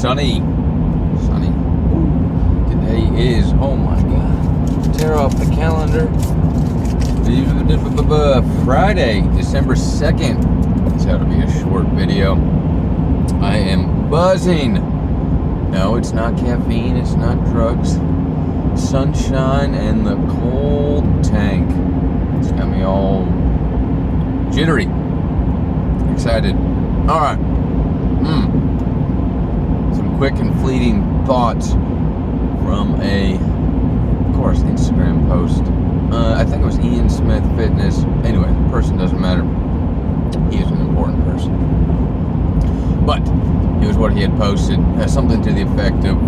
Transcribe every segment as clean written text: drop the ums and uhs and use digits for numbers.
sunny. Today is, oh my god, tear off the calendar. Friday, December 2nd. This ought to be a short video. I am buzzing. No, it's not caffeine, it's not drugs. Sunshine and the cold tank. It's got me all jittery. Excited. Alright. Some quick and fleeting thoughts from a, of course, Instagram post. I think it was Ian Smith Fitness. Anyway, the person doesn't matter. He is an important person. But here's what he had posted. Something to the effect of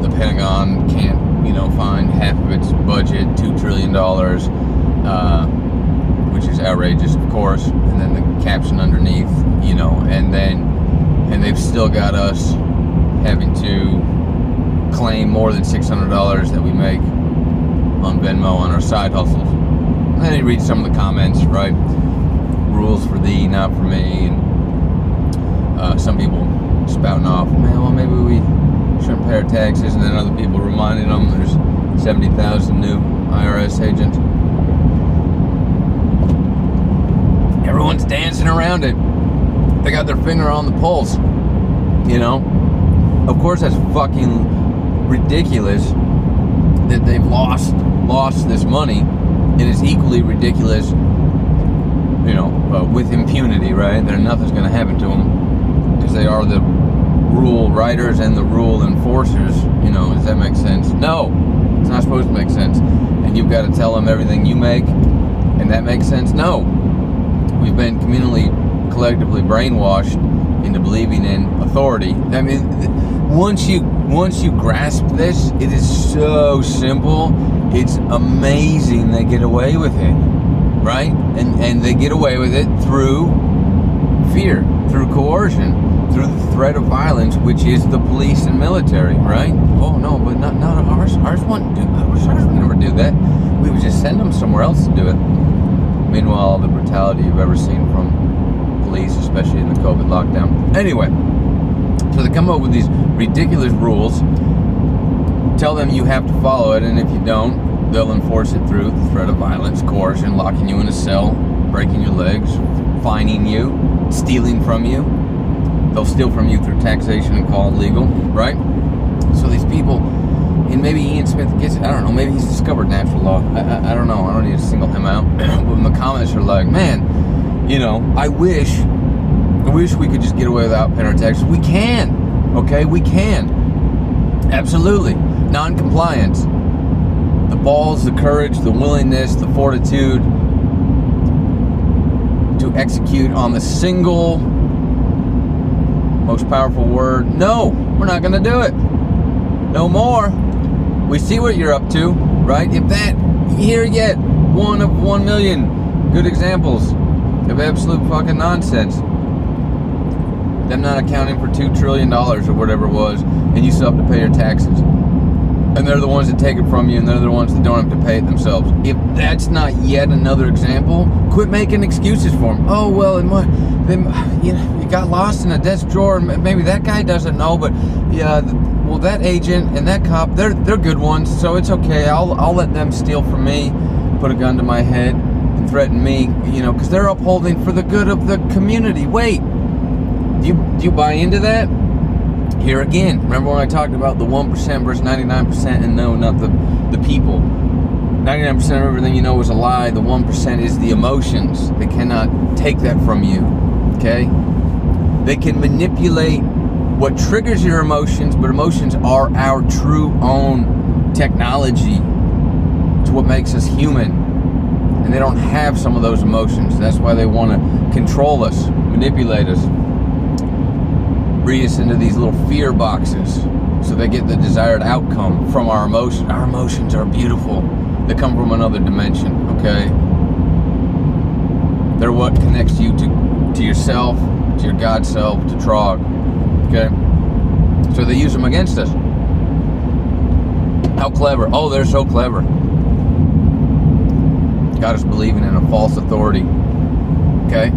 the Pentagon can't, find half of its budget, $2 trillion, which is outrageous, of course. And then the caption underneath, and they've still got us having to claim more than $600 that we make on Venmo on our side hustles. And then you read some of the comments, right? Rules for thee, not for me. And some people spouting off, man, well, maybe we shouldn't pay our taxes. And then other people reminding them there's 70,000 new IRS agents. Everyone's dancing around it. They got their finger on the pulse. Of course, that's fucking ridiculous that they've lost this money. It is equally ridiculous, with impunity, right? That nothing's going to happen to them because they are the rule writers and the rule enforcers. Does that make sense? No, it's not supposed to make sense. And you've got to tell them everything you make, and that makes sense? No. We've been collectively brainwashed into believing in authority. I mean, once you grasp this, it is so simple. It's amazing they get away with it, right? And they get away with it through fear, through coercion, through the threat of violence, which is the police and military, right? Oh no, but not ours. Ours wouldn't do. Ours would never do that. We would just send them somewhere else to do it. Meanwhile, the brutality you've ever seen from police, especially in the COVID lockdown. Anyway, so they come up with these ridiculous rules, tell them you have to follow it, and if you don't, they'll enforce it through the threat of violence, coercion, locking you in a cell, breaking your legs, fining you, stealing from you. They'll steal from you through taxation and call it legal, right? So these people, and maybe Ian Smith gets it, I don't know, maybe he's discovered natural law. I don't know, I don't need to single him out. But when the comments are like, man, I wish we could just get away without paying our taxes. We can, okay? We can. Absolutely. Non-compliance. The balls, the courage, the willingness, the fortitude to execute on the single most powerful word. No, we're not going to do it. No more. We see what you're up to, right? If that, here yet, one of 1 million good examples of absolute fucking nonsense. Them not accounting for $2 trillion or whatever it was, and you still have to pay your taxes. And they're the ones that take it from you, and they're the ones that don't have to pay it themselves. If that's not yet another example, quit making excuses for them. Oh, well, you got lost in a desk drawer, and maybe that guy doesn't know, but yeah, well, that agent and that cop, they're good ones, so it's okay. I'll let them steal from me, put a gun to my head, and threaten me, because they're upholding for the good of the community. Wait, do you buy into that? Here again, remember when I talked about the 1% versus 99%, and no, not the people. 99% of everything is a lie. The 1% is the emotions. They cannot take that from you, okay? They can manipulate what triggers your emotions, but emotions are our true own technology. It's what makes us human. And they don't have some of those emotions. That's why they want to control us, manipulate us, breed us into these little fear boxes so they get the desired outcome from our emotions. Our emotions are beautiful. They come from another dimension, okay? They're what connects you to yourself, to your God self, to Trog, okay? So they use them against us. How clever. Oh, they're so clever. Got us believing in a false authority, okay?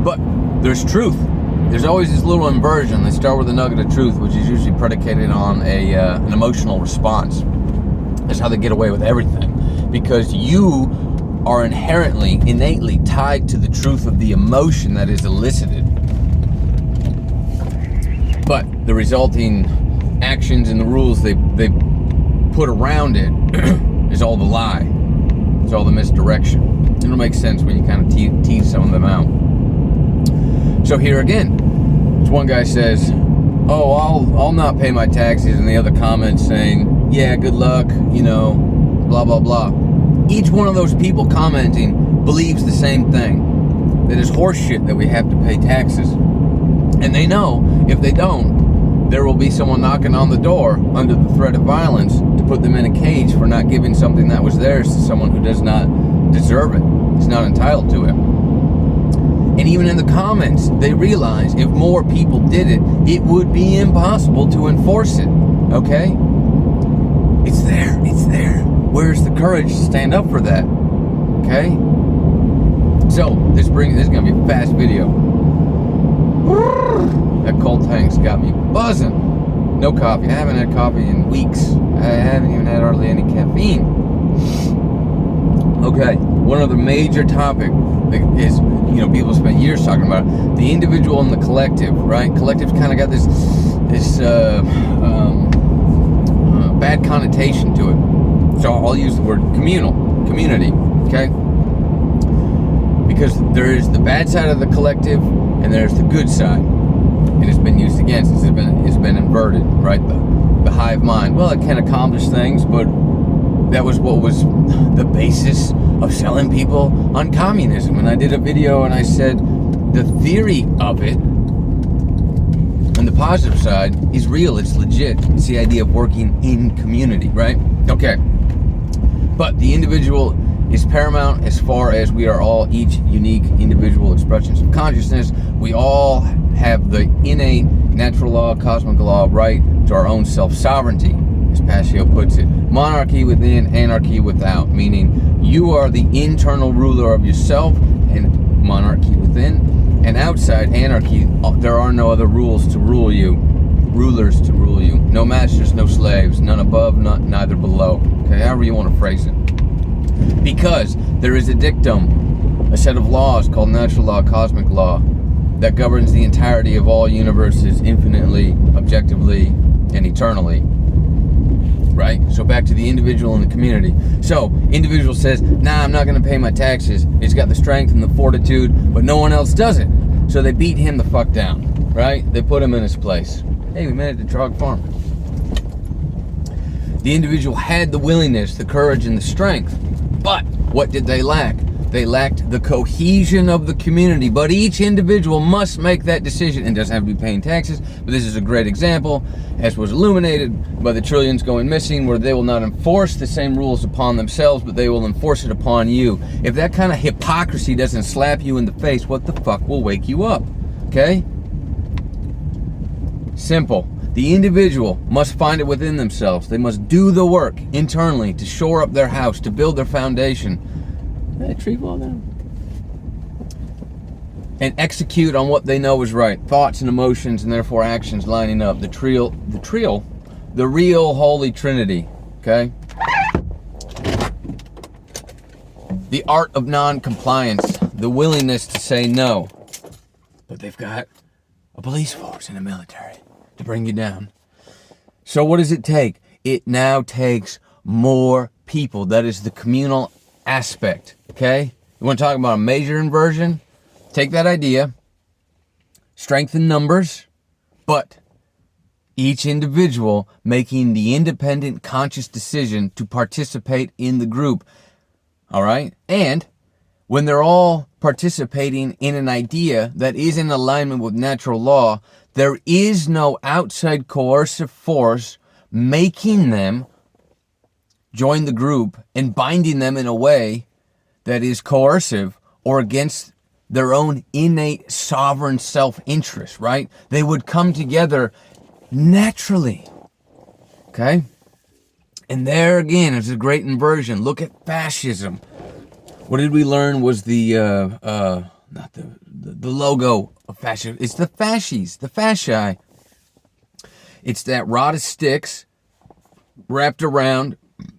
But there's truth. there's always this little inversion. They start with a nugget of truth, which is usually predicated on an emotional response. That's how they get away with everything. Because you are inherently, innately tied to the truth of the emotion that is elicited. But the resulting actions and the rules they put around it is all the lie. It's all the misdirection. It'll make sense when you kind of tease some of them out. So here again, this one guy says, oh, I'll not pay my taxes, and the other comments saying, yeah, good luck, blah, blah, blah. Each one of those people commenting believes the same thing. That it's horseshit that we have to pay taxes. And they know if they don't, there will be someone knocking on the door under the threat of violence to put them in a cage for not giving something that was theirs to someone who does not deserve it. Is not entitled to it. And even in the comments, they realize if more people did it, it would be impossible to enforce it. Okay? It's there. It's there. Where's the courage to stand up for that? Okay? So, this is going to be a fast video. That cold tank's got me buzzing. No coffee. I haven't had coffee in weeks. I haven't even had hardly any caffeine. Okay, one other major topic is, people spend years talking about it. The individual and the collective, right? Collective's kind of got this bad connotation to it. So I'll use the word community, okay? Because there is the bad side of the collective and there's the good side. And it's been used against. It's been inverted, right? The hive mind. Well, it can accomplish things, but that was what was the basis of selling people on communism. And I did a video and I said the theory of it and the positive side is real. It's legit. It's the idea of working in community, right? Okay. But the individual is paramount as far as we are all each unique individual expressions of consciousness. We all have the innate natural law, cosmic law, right to our own self-sovereignty, as Pascio puts it. Monarchy within, anarchy without, meaning you are the internal ruler of yourself, and monarchy within, and outside, anarchy, there are no other rules to rule you, rulers to rule you. No masters, no slaves, none above, neither below. Okay, however you want to phrase it. Because there is a dictum, a set of laws called natural law, cosmic law, that governs the entirety of all universes infinitely, objectively, and eternally. Right? So back to the individual and the community. So, individual says, nah, I'm not going to pay my taxes. He's got the strength and the fortitude, but no one else does it. So they beat him the fuck down. Right? They put him in his place. Hey, we made it to Trog Farm. The individual had the willingness, the courage, and the strength. But what did they lack? They lacked the cohesion of the community. But each individual must make that decision and doesn't have to be paying taxes. But this is a great example, as was illuminated by the trillions going missing, where they will not enforce the same rules upon themselves, but they will enforce it upon you. If that kind of hypocrisy doesn't slap you in the face, what the fuck will wake you up? Okay? Simple. The individual must find it within themselves. They must do the work internally to shore up their house, to build their foundation. Did that tree fall down? And execute on what they know is right. Thoughts and emotions and therefore actions lining up. The real Holy Trinity. Okay? The art of non-compliance. The willingness to say no. But they've got a police force and a military to bring you down. So what does it take? It now takes more people. That is the communal aspect. Okay? You want to talk about a major inversion? Take that idea, strengthen numbers, but each individual making the independent, conscious decision to participate in the group. All right? And when they're all participating in an idea that is in alignment with natural law, there is no outside coercive force making them join the group and binding them in a way that is coercive or against their own innate sovereign self-interest, right? They would come together naturally. Okay? And there again is a great inversion. Look at fascism. What did we learn was the not the logo of fascism. It's the fascies, the fasci. It's that rod of sticks wrapped around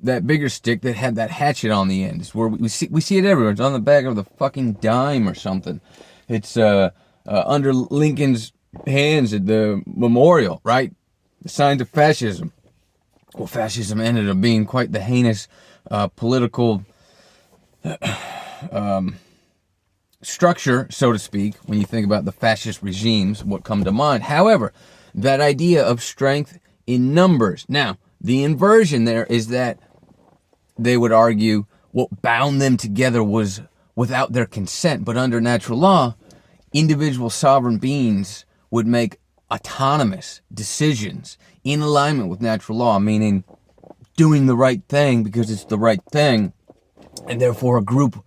that bigger stick that had that hatchet on the end. It's where we see it everywhere. It's on the back of the fucking dime or something. It's under Lincoln's hands at the memorial, right? The signs of fascism. Well, fascism ended up being quite the heinous political structure, so to speak, when you think about the fascist regimes, what come to mind. However, that idea of strength in numbers. Now, the inversion there is that they would argue what bound them together was without their consent, but under natural law, individual sovereign beings would make autonomous decisions in alignment with natural law, meaning doing the right thing because it's the right thing, and therefore a group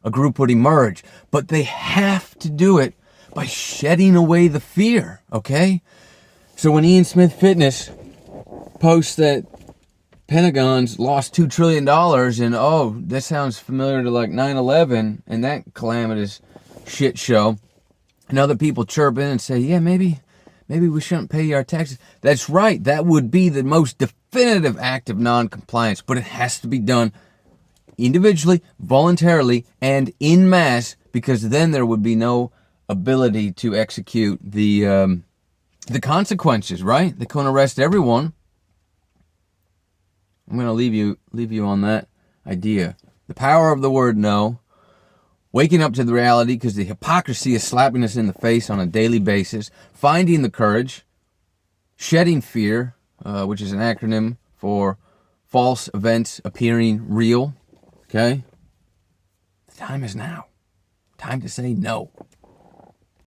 would emerge. But they have to do it by shedding away the fear, okay? So when Ian Smith Fitness posts that Pentagon's lost $2 trillion and, oh, that sounds familiar to like 9/11 and that calamitous shit show, and other people chirp in and say, yeah, maybe we shouldn't pay our taxes. That's right. That would be the most definitive act of non-compliance, but it has to be done individually, voluntarily, and in mass, because then there would be no ability to execute the consequences, right? They couldn't arrest everyone. I'm going to leave you on that idea. The power of the word no. Waking up to the reality because the hypocrisy is slapping us in the face on a daily basis. Finding the courage. Shedding fear, which is an acronym for false events appearing real. Okay? The time is now. Time to say no.